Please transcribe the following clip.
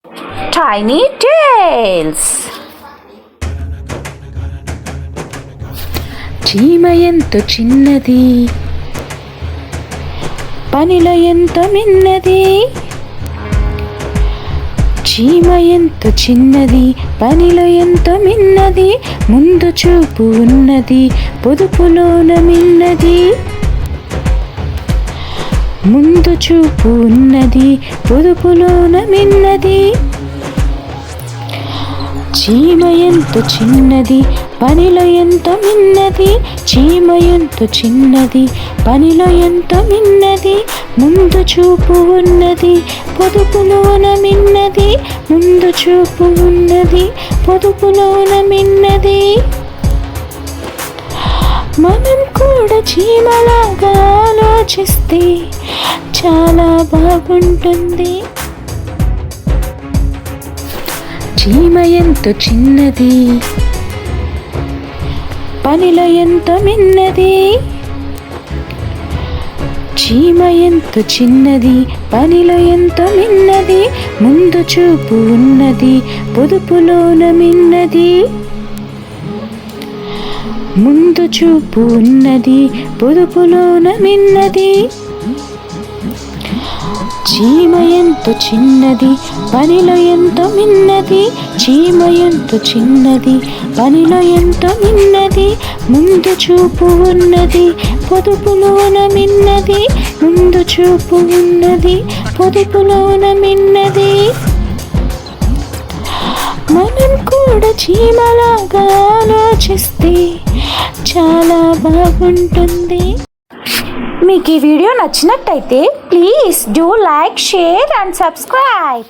Tiny Tales. చీమ ఎంతో చిన్నది, పనిలో ఎంతో మిన్నది. చీమ ఎంతో చిన్నది, పనిలో ఎంతో మిన్నది. ముందు చూపు ఉన్నది, పొదుపులోన మిన్నది. ముందు చూపు ఉన్నది, పొదుపులోన మిన్నది. చీమ ఎంతో చిన్నది, పనిలో ఎంతో మిన్నది. చీమ ఎంతో చిన్నది, పనిలో ఎంతో మిన్నది. ముందు చూపు ఉన్నది, పొదుపులోన మిన్నది. ముందు చూపు ఉన్నది, పొదుపులోన మిన్నది. మనం కూడా చీమలాగా ఆలోచిస్తే చాలా బాగుంటుంది. చీమ ఎంతో చిన్నది, పనిలో ఎంతో మిన్నది. చీమ ఎంతో చిన్నది, పనిలో ఎంతో మిన్నది. ముందు చూపు ఉన్నది, పొదుపులోన మిన్నది. ముందు చూపు ఉన్నది, పొదుపులోన మిన్నది. చీమ ఎంతో చిన్నది, పనిలో ఎంతో మిన్నది. చీమ ఎంతో చిన్నది, పనిలో ఎంతో మిన్నది. ముందు చూపు ఉన్నది, పొదుపులోన మిన్నది. ముందు చూపు ఉన్నది, పొదుపులోన మిన్నది. మనం కూడా చీమలాగా ఆలోచిస్తే చాలా బాగుంటుంది. మీకు ఈ వీడియో నచ్చినట్టయితే please do like, share and subscribe.